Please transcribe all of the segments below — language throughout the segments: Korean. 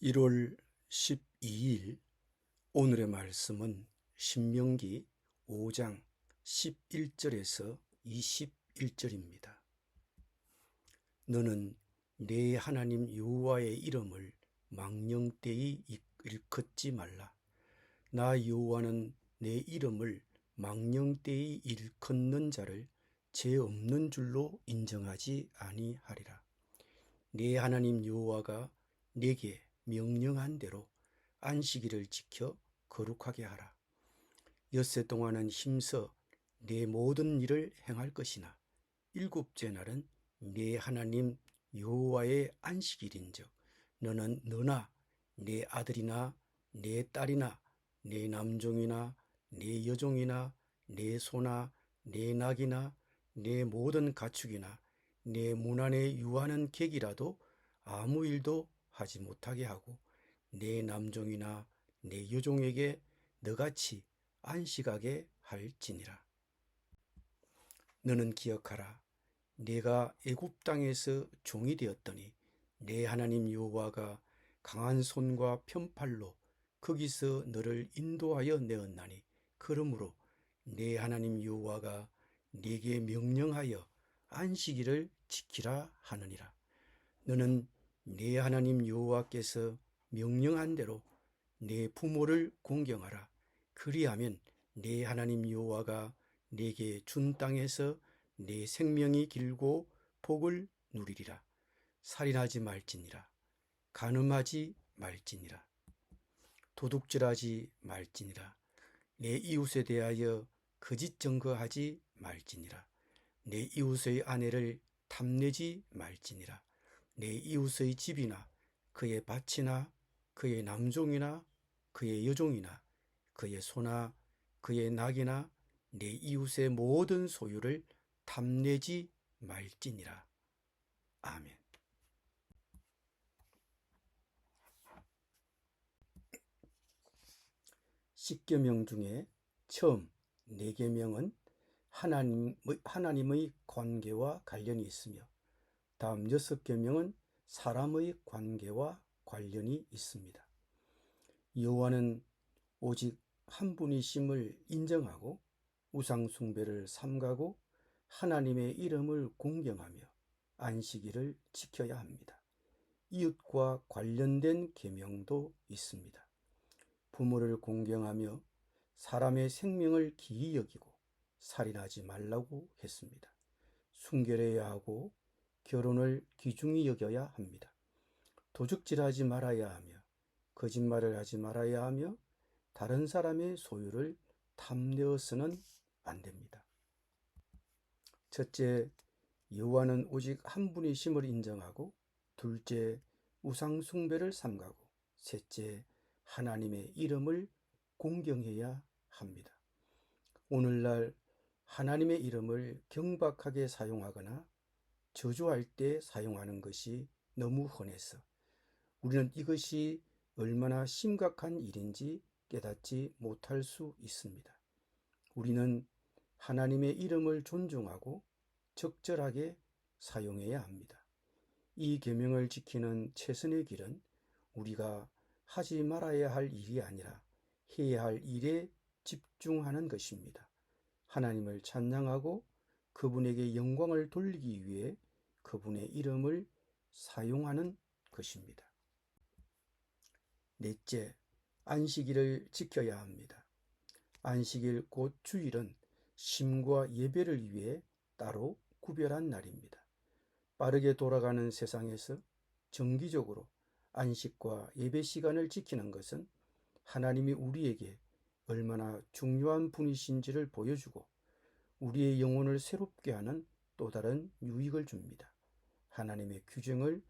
1월 12일 오늘의 말씀은 신명기 5장 11절에서 21절입니다. 너는 내 하나님 여호와의 이름을 망령되이 일컫지 말라. 나 여호와는 내 이름을 망령되이 일컫는 자를 죄 없는 줄로 인정하지 아니하리라. 내 하나님 여호와가 내게 명령한 대로 안식일을 지켜 거룩하게 하라. 엿새 동안은 힘써 내 모든 일을 행할 것이나 일곱째 날은 내 하나님 여호와의 안식일인즉 너는 너나 내 아들이나 내 딸이나 내 남종이나 내 여종이나 내 소나 내 낙이나 내 모든 가축이나 내 문 안에 유하는 객이라도 아무 일도 하지 못하게 하고 내 남종이나 내 여종에게 너같이 안식하게 할지니라. 너는 기억하라. 내가 애굽 땅에서 종이 되었더니 내 하나님 여호와가 강한 손과 편팔로 거기서 너를 인도하여 내었나니 그러므로 내 하나님 여호와가 네게 명령하여 안식일을 지키라 하느니라. 너는 네 하나님 여호와께서 명령한 대로 네 부모를 공경하라. 그리하면 네 하나님 여호와가 네게 준 땅에서 네 생명이 길고 복을 누리리라. 살인하지 말지니라. 간음하지 말지니라. 도둑질하지 말지니라. 내 이웃에 대하여 거짓 증거하지 말지니라. 내 이웃의 아내를 탐내지 말지니라. 내 이웃의 집이나 그의 밭이나 그의 남종이나 그의 여종이나 그의 소나 그의 낙이나 내 이웃의 모든 소유를 탐내지 말지니라. 아멘. 십계명 중에 처음 네 계명은 하나님의 관계와 관련이 있으며 다음 6계명은 사람의 관계와 관련이 있습니다. 여호와는 오직 한 분이심을 인정하고 우상 숭배를 삼가고 하나님의 이름을 공경하며 안식일을 지켜야 합니다. 이웃과 관련된 계명도 있습니다. 부모를 공경하며 사람의 생명을 기이 여기고 살인하지 말라고 했습니다. 순결해야 하고 결혼을 귀중히 여겨야 합니다. 도적질하지 말아야 하며 거짓말을 하지 말아야 하며 다른 사람의 소유를 탐내어서는 안 됩니다. 첫째, 여호와는 오직 한 분이심을 인정하고 둘째, 우상 숭배를 삼가고 셋째, 하나님의 이름을 공경해야 합니다. 오늘날 하나님의 이름을 경박하게 사용하거나 저주할 때 사용하는 것이 너무 흔해서 우리는 이것이 얼마나 심각한 일인지 깨닫지 못할 수 있습니다. 우리는 하나님의 이름을 존중하고 적절하게 사용해야 합니다. 이 계명을 지키는 최선의 길은 우리가 하지 말아야 할 일이 아니라 해야 할 일에 집중하는 것입니다. 하나님을 찬양하고 그분에게 영광을 돌리기 위해 그분의 이름을 사용하는 것입니다. 넷째, 안식일을 지켜야 합니다. 안식일 곧 주일은 심과 예배를 위해 따로 구별한 날입니다. 빠르게 돌아가는 세상에서 정기적으로 안식과 예배 시간을 지키는 것은 하나님이 우리에게 얼마나 중요한 분이신지를 보여주고 우리의 영혼을 새롭게 하는 또 다른 유익을 줍니다. 하나님의 규정을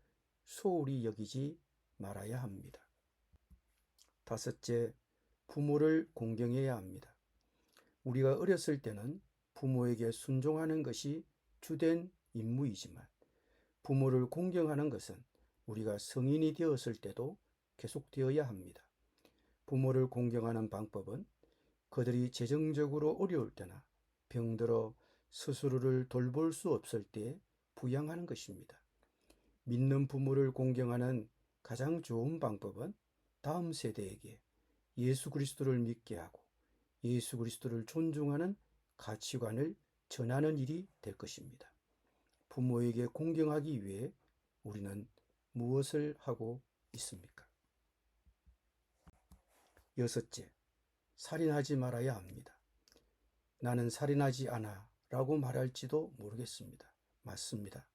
소홀히 여기지 말아야 합니다. 다섯째, 부모를 공경해야 합니다. 우리가 어렸을 때는 부모에게 순종하는 것이 주된 임무이지만 부모를 공경하는 것은 우리가 성인이 되었을 때도 계속되어야 합니다. 부모를 공경하는 방법은 그들이 재정적으로 어려울 때나 병들어 스스로를 돌볼 수 없을 때 부양하는 것입니다. 믿는 부모를 공경하는 가장 좋은 방법은 다음 세대에게 예수 그리스도를 믿게 하고 예수 그리스도를 존중하는 가치관을 전하는 일이 될 것입니다. 부모에게 공경하기 위해 우리는 무엇을 하고 있습니까? 여섯째, 살인하지 말아야 합니다. 나는 살인하지 않아 라고 말할지도 모르겠습니다. 맞습니다.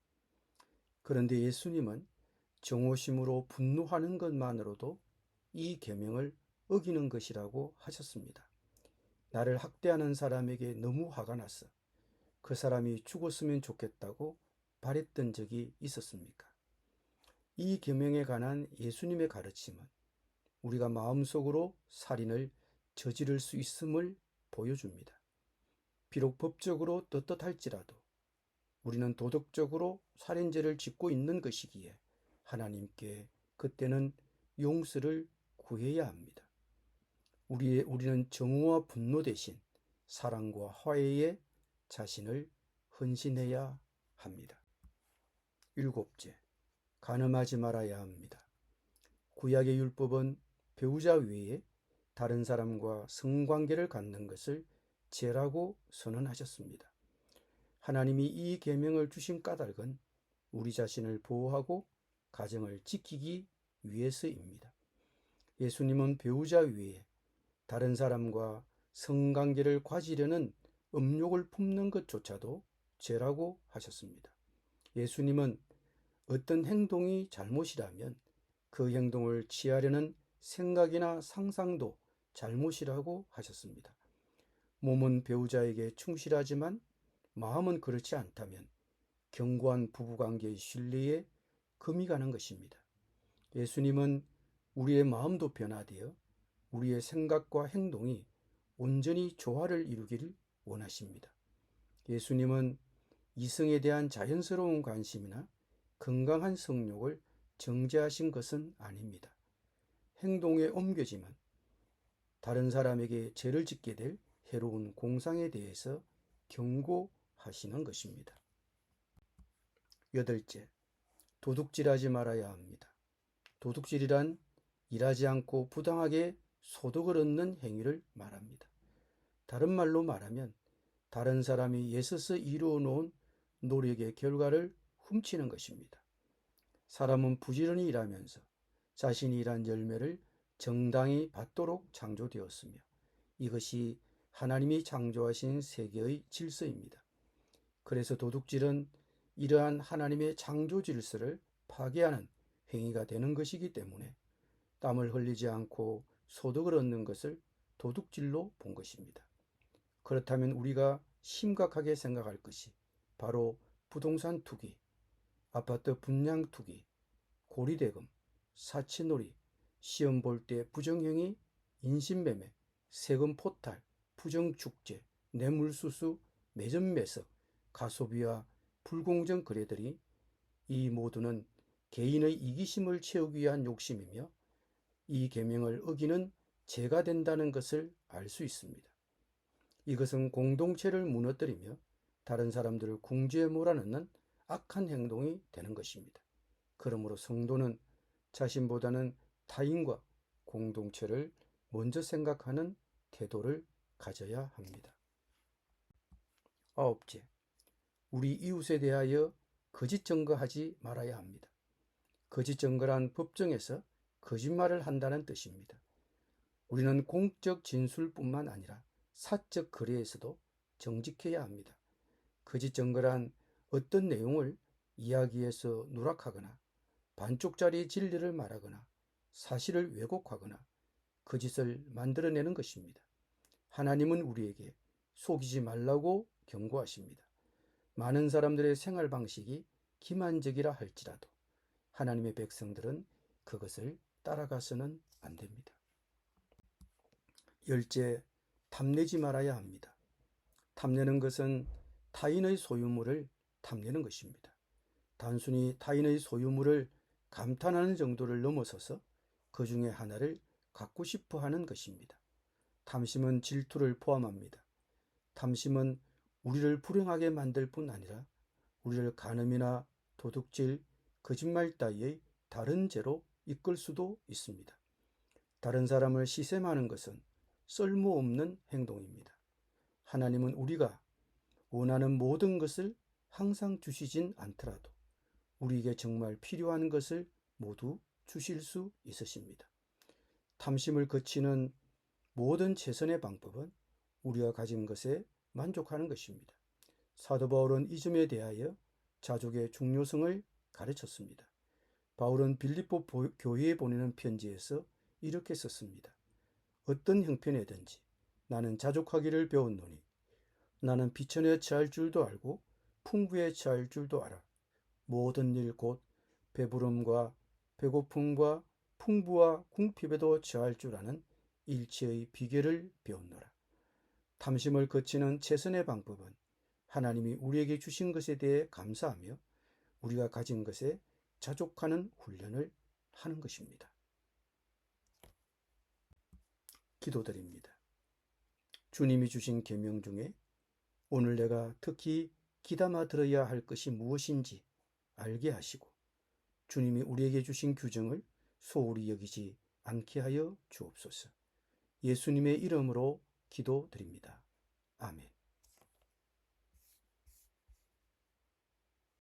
그런데 예수님은 정오심으로 분노하는 것만으로도 이 계명을 어기는 것이라고 하셨습니다. 나를 학대하는 사람에게 너무 화가 났어. 그 사람이 죽었으면 좋겠다고 바랬던 적이 있었습니까? 이 계명에 관한 예수님의 가르침은 우리가 마음속으로 살인을 저지를 수 있음을 보여줍니다. 비록 법적으로 떳떳할지라도 우리는 도덕적으로 살인죄를 짓고 있는 것이기에 하나님께 그때는 용서를 구해야 합니다. 우리는 정오와 분노 대신 사랑과 화해에 자신을 헌신해야 합니다. 일곱째, 간음하지 말아야 합니다. 구약의 율법은 배우자 외에 다른 사람과 성관계를 갖는 것을 죄라고 선언하셨습니다. 하나님이 이 계명을 주신 까닭은 우리 자신을 보호하고 가정을 지키기 위해서입니다. 예수님은 배우자 외에 다른 사람과 성관계를 가지려는 음욕을 품는 것조차도 죄라고 하셨습니다. 예수님은 어떤 행동이 잘못이라면 그 행동을 취하려는 생각이나 상상도 잘못이라고 하셨습니다. 몸은 배우자에게 충실하지만 마음은 그렇지 않다면 견고한 부부관계의 신뢰에 금이 가는 것입니다. 예수님은 우리의 마음도 변화되어 우리의 생각과 행동이 온전히 조화를 이루기를 원하십니다. 예수님은 이성에 대한 자연스러운 관심이나 건강한 성욕을 정죄하신 것은 아닙니다. 행동에 옮겨지면 다른 사람에게 죄를 짓게 될 해로운 공상에 대해서 경고하시는 것입니다. 여덟째, 도둑질하지 말아야 합니다. 도둑질이란 일하지 않고 부당하게 소득을 얻는 행위를 말합니다. 다른 말로 말하면 다른 사람이 애써서 이루어 놓은 노력의 결과를 훔치는 것입니다. 사람은 부지런히 일하면서 자신이 일한 열매를 정당히 받도록 창조되었으며 이것이 하나님이 창조하신 세계의 질서입니다. 그래서 도둑질은 이러한 하나님의 창조 질서를 파괴하는 행위가 되는 것이기 때문에 땀을 흘리지 않고 소득을 얻는 것을 도둑질로 본 것입니다. 그렇다면 우리가 심각하게 생각할 것이 바로 부동산 투기, 아파트 분양 투기, 고리대금, 사치놀이, 시험 볼 때 부정행위, 인신매매, 세금 포탈, 부정축제, 뇌물수수, 매점매석, 가소비와 불공정 거래들이 이 모두는 개인의 이기심을 채우기 위한 욕심이며 이 계명을 어기는 죄가 된다는 것을 알 수 있습니다. 이것은 공동체를 무너뜨리며 다른 사람들을 궁지에 몰아넣는 악한 행동이 되는 것입니다. 그러므로 성도는 자신보다는 타인과 공동체를 먼저 생각하는 태도를 가져야 합니다. 아홉째, 우리 이웃에 대하여 거짓 증거하지 말아야 합니다. 거짓 증거란 법정에서 거짓말을 한다는 뜻입니다. 우리는 공적 진술뿐만 아니라 사적 거래에서도 정직해야 합니다. 거짓 증거란 어떤 내용을 이야기해서 누락하거나 반쪽짜리 진리를 말하거나 사실을 왜곡하거나 거짓을 만들어내는 것입니다. 하나님은 우리에게 속이지 말라고 경고하십니다. 많은 사람들의 생활 방식이 기만적이라 할지라도 하나님의 백성들은 그것을 따라가서는 안 됩니다. 열째, 탐내지 말아야 합니다. 탐내는 것은 타인의 소유물을 탐내는 것입니다. 단순히 타인의 소유물을 감탄하는 정도를 넘어서서 그 중에 하나를 갖고 싶어 하는 것입니다. 탐심은 질투를 포함합니다. 탐심은 우리를 불행하게 만들 뿐 아니라 우리를 간음이나 도둑질, 거짓말 따위의 다른 죄로 이끌 수도 있습니다. 다른 사람을 시샘하는 것은 쓸모없는 행동입니다. 하나님은 우리가 원하는 모든 것을 항상 주시진 않더라도 우리에게 정말 필요한 것을 모두 주실 수 있으십니다. 탐심을 거치는 모든 최선의 방법은 우리가 가진 것에 만족하는 것입니다. 사도 바울은 이 점에 대하여 자족의 중요성을 가르쳤습니다. 바울은 빌립보 교회에 보내는 편지에서 이렇게 썼습니다. 어떤 형편에든지 나는 자족하기를 배웠노니 나는 비천에 처할 줄도 알고 풍부에 처할 줄도 알아. 모든 일 곧 배부름과 배고픔과 풍부와 궁핍에도 처할 줄 아는 일체의 비결을 배웠노라. 탐심을 거치는 최선의 방법은 하나님이 우리에게 주신 것에 대해 감사하며 우리가 가진 것에 자족하는 훈련을 하는 것입니다. 기도드립니다. 주님이 주신 계명 중에 오늘 내가 특히 귀담아 들어야 할 것이 무엇인지 알게 하시고 주님이 우리에게 주신 규정을 소홀히 여기지 않게 하여 주옵소서. 예수님의 이름으로 기도드립니다. 아멘.